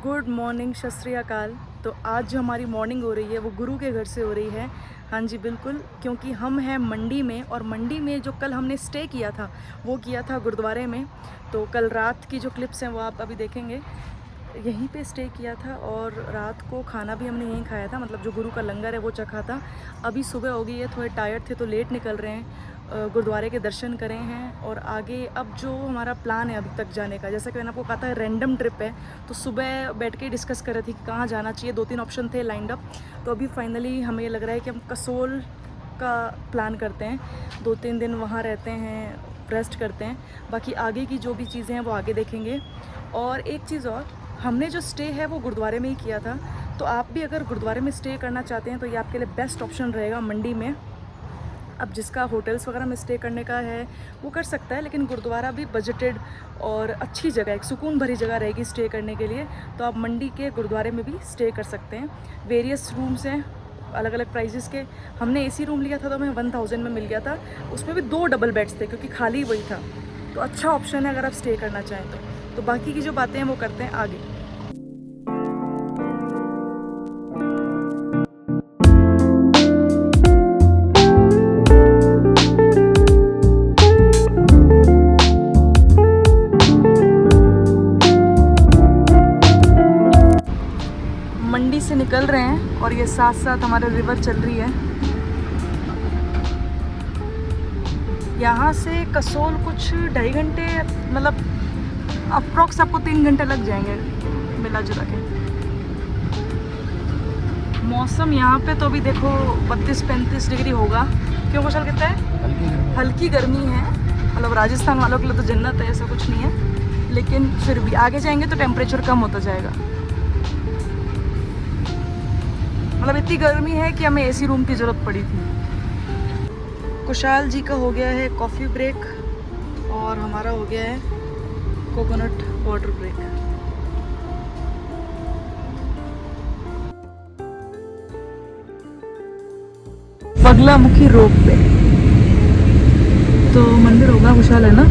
Good morning, सत श्री अकाल। तो आज जो हमारी मॉर्निंग हो रही है वो गुरु के घर से हो रही है। हाँ जी बिल्कुल, क्योंकि हम हैं मंडी में और मंडी में जो कल हमने स्टे किया था वो किया था गुरुद्वारे में। तो कल रात की जो क्लिप्स हैं वो आप अभी देखेंगे। यहीं पे स्टे किया था और रात को खाना भी हमने यहीं खाया था, मतलब जो गुरु का लंगर है वो चखा था। अभी सुबह हो गई है, थोड़े टायर्ड थे तो लेट निकल रहे हैं। गुरुद्वारे के दर्शन करें हैं और आगे अब जो हमारा प्लान है अभी तक जाने का, जैसा कि मैंने आपको कहा था रैंडम ट्रिप है। तो सुबह बैठ के डिस्कस कर रहे थे कि कहाँ जाना चाहिए, 2-3 ऑप्शन थे लाइंड अप। तो अभी फाइनली हमें लग रहा है कि हम कसोल का प्लान करते हैं। 2-3 दिन वहाँ रहते हैं, रेस्ट करते हैं। बाकी आगे की जो भी चीज़ें हैं वो आगे देखेंगे। और एक चीज़ और, हमने जो स्टे है वो गुरुद्वारे में ही किया था। तो आप भी अगर गुरुद्वारे में स्टे करना चाहते हैं तो ये आपके लिए बेस्ट ऑप्शन रहेगा मंडी में। अब जिसका होटल्स वगैरह में स्टे करने का है वो कर सकता है, लेकिन गुरुद्वारा भी बजटेड और अच्छी जगह, एक सुकून भरी जगह रहेगी स्टे करने के लिए। तो आप मंडी के गुरुद्वारे में भी स्टे कर सकते हैं। वेरियस रूम्स हैं अलग अलग प्राइजेस के। हमने एसी रूम लिया था तो हमें 1000 में मिल गया था। उसमें भी 2 डबल बेड्स थे क्योंकि खाली वही था। तो अच्छा ऑप्शन है अगर आप स्टे करना चाहें तो बाकी की जो बातें हैं वो करते हैं आगे। मंडी से निकल रहे हैं और ये साथ साथ हमारे रिवर चल रही है। यहाँ से कसोल कुछ 2.5 घंटे, मतलब अप्रॉक्स आपको 3 घंटे लग जाएंगे मिला जुला के। मौसम यहाँ पे तो अभी देखो 32-35 डिग्री होगा। क्यों कुशल कहता है हल्की गर्मी है, मतलब राजस्थान वालों के लिए तो जन्नत है, ऐसा कुछ नहीं है। लेकिन फिर भी आगे जाएंगे तो टेम्परेचर कम होता जाएगा। मतलब इतनी गर्मी है कि हमें एसी रूम की ज़रूरत पड़ी थी। कुशाल जी का हो गया है कॉफ़ी ब्रेक और हमारा हो गया है कोकोनट वाटर ब्रेक। बगलामुखी रोप पे तो मंदिर होगा, कुशाल है ना।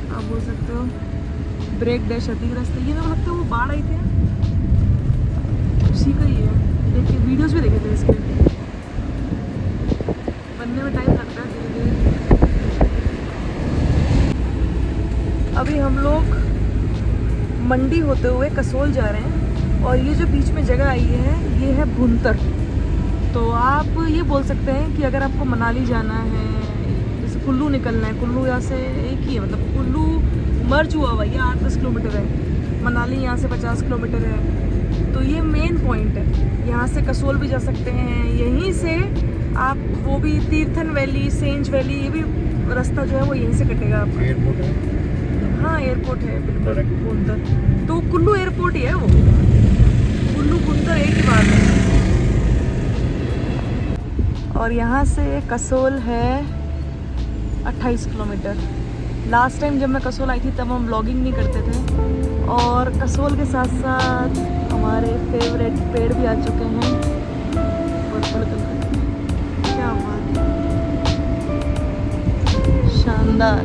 आप बोल सकते हो ब्रेक डैश क्षतिग्रस्त है। ये तो लगता है वो बाढ़ आई थी उसी का ही है। देखिए वीडियोस भी देखे थे इसके, बनने में टाइम लगता है धीरे धीरे। अभी हम लोग मंडी होते हुए कसोल जा रहे हैं और ये जो बीच में जगह आई है ये है भुंतर। तो आप ये बोल सकते हैं कि अगर आपको मनाली जाना है, कुल्लू निकलना है, कुल्लू यहाँ से एक ही है, मतलब कुल्लू मर्ज हुआ हुआ, ये 8-10 किलोमीटर है। मनाली यहाँ से 50 किलोमीटर है। तो ये मेन पॉइंट है। यहाँ से कसोल भी जा सकते हैं, यहीं से आप वो भी तीर्थन वैली, सेंज वैली, ये भी रास्ता जो है वो यहीं से कटेगा आपका। एयरपोर्ट है, हाँ एयरपोर्ट है बिल्कुल भुंतर। तो कुल्लू एयरपोर्ट ही है वो, कुल्लू भुंतर एक ही बात है। और यहाँ से कसोल है 28 किलोमीटर। लास्ट टाइम जब मैं कसोल आई थी तब हम व्लॉगिंग नहीं करते थे। और कसोल के साथ साथ हमारे फेवरेट पेड़ भी आ चुके हैं पर्पल कलर के। क्या बात है, शानदार।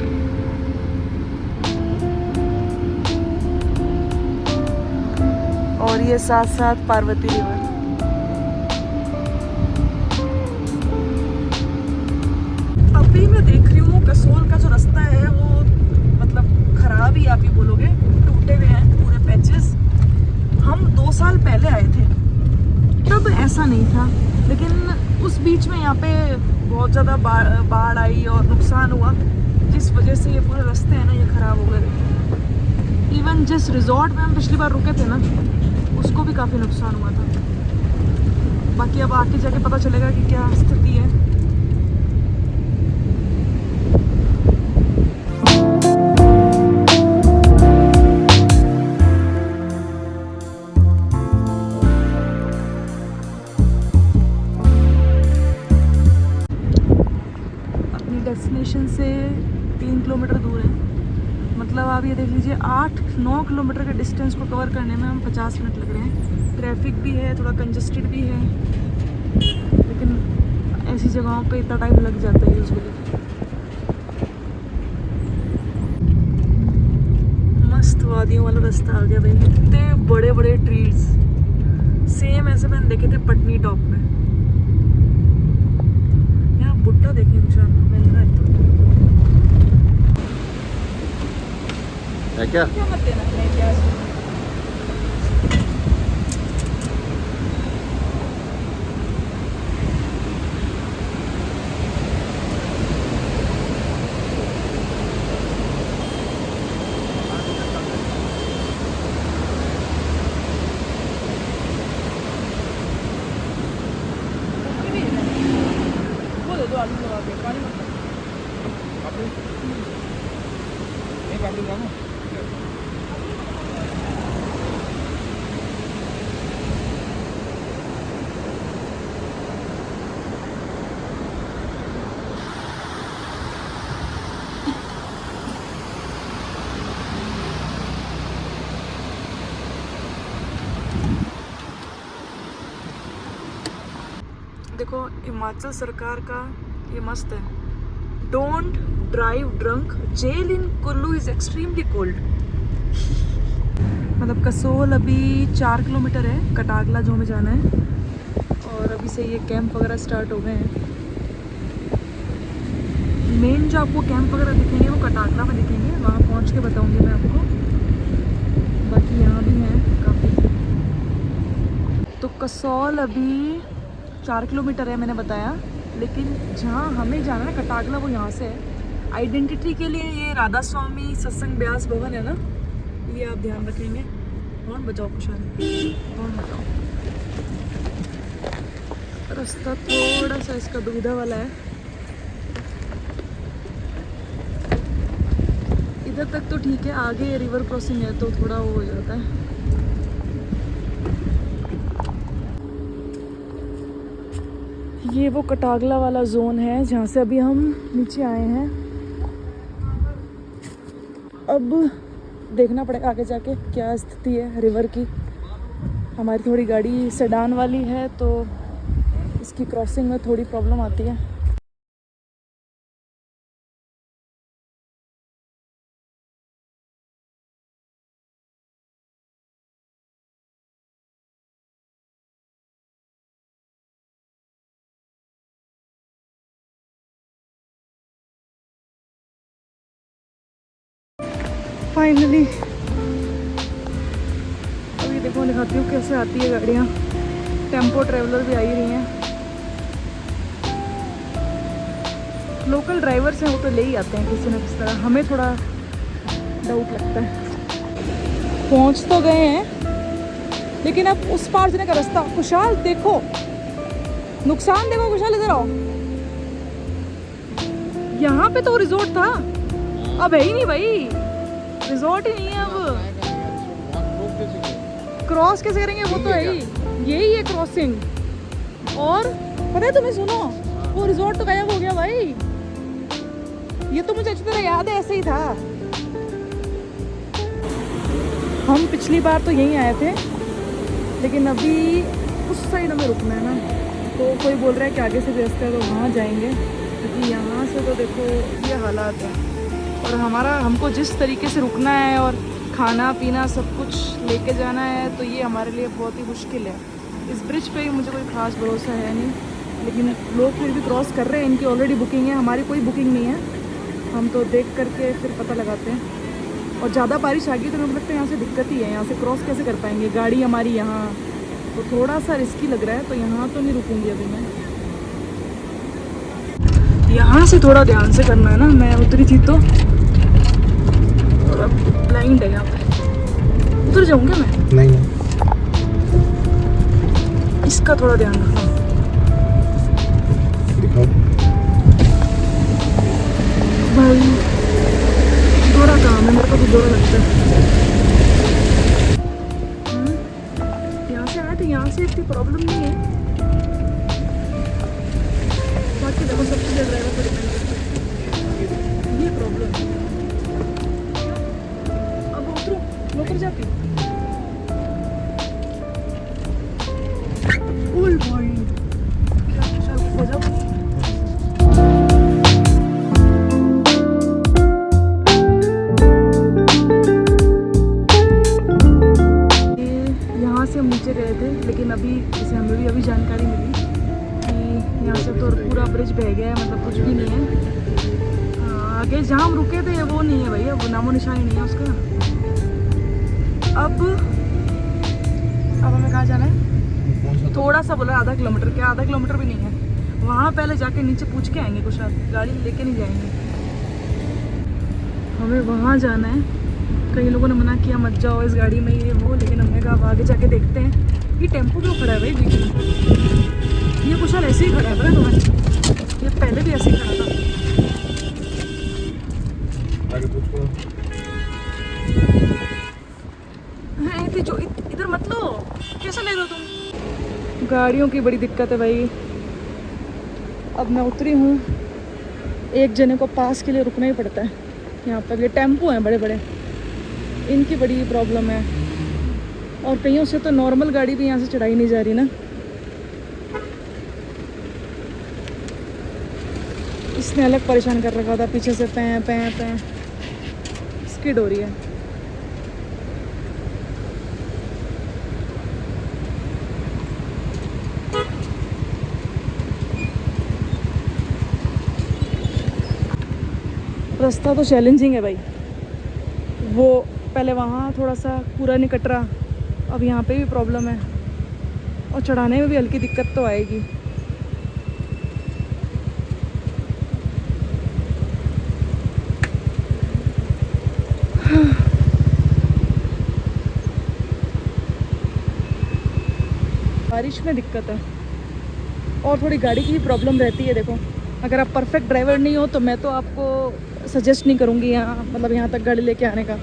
और ये साथ साथ पार्वती रिवर। अभी मैं देख रही हूँ कसोल का जो रास्ता है वो मतलब खराब ही आप ही बोलोगे, टूटे हुए हैं पूरे पैचेस। हम 2 साल पहले आए थे तब ऐसा नहीं था, लेकिन उस बीच में यहाँ पे बहुत ज़्यादा बाढ़ आई और नुकसान हुआ, जिस वजह से ये पूरे रास्ते हैं ना ये ख़राब हो गए। इवन जिस रिजॉर्ट में हम पिछली बार रुके थे ना, उसको भी काफ़ी नुकसान हुआ था। बाकी अब आके जाके पता चलेगा कि क्या स्थिति है। अपनी डेस्टिनेशन से 3 किलोमीटर दूर है। मतलब आप ये देख लीजिए 8-9 किलोमीटर के डिस्टेंस को कवर करने में हम 50 मिनट लग रहे हैं। ट्रैफिक भी है, थोड़ा कंजस्टेड भी है, लेकिन ऐसी जगहों पे इतना टाइम लग जाता है यूजुअली। मस्त वादियों वाला रास्ता आ गया भाई। इतने बड़े बड़े ट्रीज, सेम ऐसे मैंने देखे थे पटनी टॉप में। यहाँ भुट्टा देखिए निशान मिल रहा है तो। क्या क्या मत देना नहीं प्याज। वो दे दो आलू लगा के, पानी मत दो। देखो हिमाचल सरकार का ये मस्त है, don't drive drunk, jail in Kullu is extremely cold. मतलब कसोल अभी 4 किलोमीटर है कटागला जो हमें जाना है, और अभी से ये कैंप वगैरह स्टार्ट हो गए हैं। मेन जो आपको कैंप वगैरह दिखेंगे वो कटागला में दिखेंगे, वहाँ पहुँच के बताऊँगी मैं आपको। बाकी यहाँ भी हैं काफ़ी। तो कसौल अभी 4 किलोमीटर है मैंने बताया, लेकिन जहाँ हमें जाना है कटागला वो यहाँ से है। आइडेंटिटी के लिए ये राधा स्वामी सत्संग ब्यास भवन है ना, ये आप ध्यान रखेंगे। कौन बचाओ कुशाल, कौन बचाओ। रास्ता थोड़ा सा इसका दुविधा वाला है। इधर तक तो ठीक है, आगे रिवर क्रॉसिंग है तो थोड़ा वो हो जाता है। ये वो कटागला वाला जोन है जहाँ से अभी हम नीचे आए हैं। अब देखना पड़ेगा आगे जाके क्या स्थिति है रिवर की। हमारी थोड़ी गाड़ी सेडान वाली है तो इसकी क्रॉसिंग में थोड़ी प्रॉब्लम आती है। फाइनली अभी देखो दिखाती हूँ कैसे आती है गाड़ियाँ। टेम्पो ट्रेवलर भी आ ही रही हैं। लोकल ड्राइवर्स हैं वो तो ले ही आते हैं किसी न किसी तरह, हमें थोड़ा डाउट लगता है। पहुँच तो गए हैं लेकिन अब उस पार जाने का रास्ता। कुशाल देखो नुकसान, देखो कुशाल इधर आओ। यहाँ पे तो रिजॉर्ट था, अब है ही नहीं भाई, रिजॉर्ट ही नहीं है अब। क्रॉस कैसे करेंगे, वो तो है ही, यही है क्रॉसिंग। और पता है तुम्हें, सुनो वो रिजॉर्ट तो गायब हो गया भाई। ये तो मुझे अच्छी तरह याद है, ऐसे ही था। हम पिछली बार तो यहीं आए थे, लेकिन अभी उस साइड हमें रुकना है ना, तो कोई बोल रहा है कि आगे से रास्ता है तो वहाँ जाएंगे, क्योंकि यहाँ से तो देखो ये हालात है। और हमको जिस तरीके से रुकना है और खाना पीना सब कुछ लेके जाना है, तो ये हमारे लिए बहुत ही मुश्किल है। इस ब्रिज पे मुझे कोई ख़ास भरोसा है नहीं, लेकिन लोग फिर भी क्रॉस कर रहे हैं, इनकी ऑलरेडी बुकिंग है, हमारी कोई बुकिंग नहीं है। हम तो देख करके फिर पता लगाते हैं। और ज़्यादा बारिश आ गई तो मुझे लगता है यहाँ से दिक्कत ही है, यहाँ से क्रॉस कैसे कर पाएंगे, गाड़ी हमारी यहाँ, तो थोड़ा सा रिस्की लग रहा है। तो यहाँ तो नहीं रुकूँगी अभी मैं, यहाँ से थोड़ा ध्यान से करना है ना। मैं उतरी थी तो ब्लाइंड है यहाँ पे। उतर जाऊंगा मैं? नहीं, इसका थोड़ा ध्यान रखना। दिखाओ। भाई थोड़ा काम है, मेरे को भी थोड़ा लगता है। यहाँ से आए तो यहाँ से इतनी प्रॉब्लम नहीं है, बाकी देखो सब चीज़ें ड्राइवर पर डिपेंड करती है। ये प्रॉब्लम है। अब उतरो, मैं उतर जाती हूँ। ओए भाई क्या चल हो जाओ। हम नीचे गए थे, लेकिन अभी जैसे हमें भी अभी जानकारी मिली कि यहाँ से तो पूरा ब्रिज बह गया है, मतलब कुछ भी नहीं है। आगे जहाँ हम रुके थे वो नहीं है भाई, अब नामो निशानी नहीं है उसका। अब हमें कहाँ जाना है? थोड़ा सा बोला आधा किलोमीटर, क्या आधा किलोमीटर भी नहीं है। वहाँ पहले जाके नीचे पूछ के आएंगे, कुछ गाड़ी लेके नहीं जाएंगे, हमें वहाँ जाना है। कई लोगों ने मना किया मत जाओ इस गाड़ी में, ये वो, लेकिन हमने कहा आगे जाके देखते हैं। ये टेम्पो क्यों खड़ा है भाई बीच में? ये कुछ ऐसे ही खड़ा है भाई तुम्हें, ये पहले भी ऐसे ही खड़ा था। है जो इधर मत लो, कैसा ले रहे हो तुम? गाड़ियों की बड़ी दिक्कत है भाई। अब मैं उतरी हूँ, एक जने को पास के लिए रुकना ही पड़ता है। यहाँ पर ये टेम्पो हैं बड़े बड़े, इनकी बड़ी प्रॉब्लम है। और कईयों से तो नॉर्मल गाड़ी भी यहाँ से चढ़ाई नहीं जा रही ना। इसने अलग परेशान कर रखा था, पीछे से पैं पैं पैं स्किड हो रही है। रास्ता तो चैलेंजिंग है भाई। वो पहले वहाँ थोड़ा सा पूरा नहीं कट रहा, अब यहाँ पे भी प्रॉब्लम है, और चढ़ाने में भी हल्की दिक्कत तो आएगी। बारिश में दिक्कत है, और थोड़ी गाड़ी की भी प्रॉब्लम रहती है। देखो, अगर आप परफेक्ट ड्राइवर नहीं हो तो मैं तो आपको सजेस्ट नहीं करूँगी यहाँ, मतलब यहाँ तक गाड़ी लेके आने का।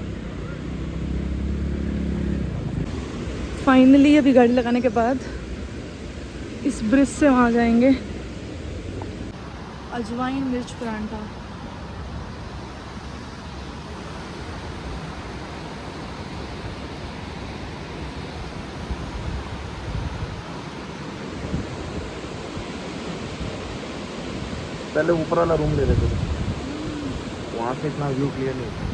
फाइनली अभी गाड़ी लगाने के बाद इस ब्रिज से वहाँ जाएंगे। अजवाइन मिर्च परांठा, पहले ऊपर वाला रूम ले लेते थे, वहाँ से इतना व्यू क्लियर नहीं होता।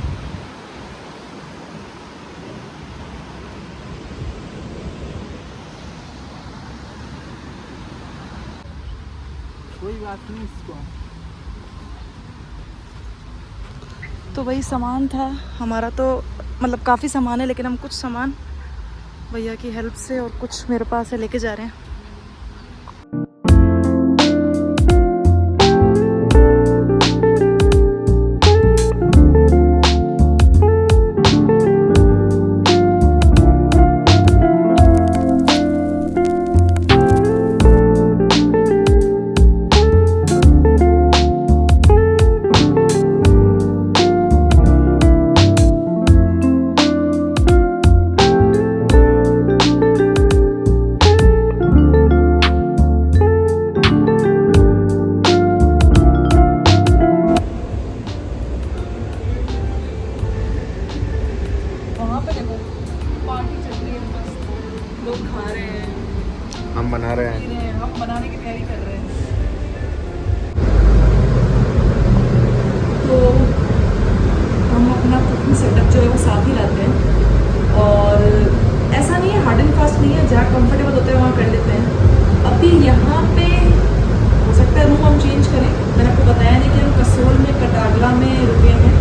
कोई बात नहीं इसको। तो वही सामान था हमारा, तो मतलब काफ़ी सामान है, लेकिन हम कुछ सामान भैया की हेल्प से और कुछ मेरे पास है लेके जा रहे हैं। लोग खा रहे हैं, हम बना रहे हैं, हम बनाने की तैयारी कर रहे हैं। तो हम अपना कुकिंग सेटअप जो है वो साथ ही लाते हैं, और ऐसा नहीं है हार्ड एंड फास्ट नहीं है, जहाँ कंफर्टेबल होता है वहाँ कर लेते हैं। अभी यहाँ पे हो सकता है रूम हम चेंज करें, मैंने आपको बताया नहीं कि हम कसोल में कटागला में रुके हैं,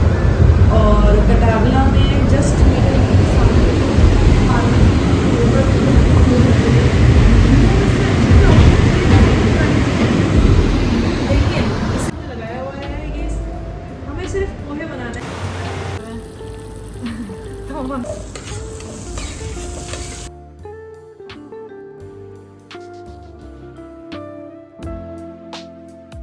और कटागला में जस्ट लगाया हुआ है, ये हमें सिर्फ पोहे बनाना है। तो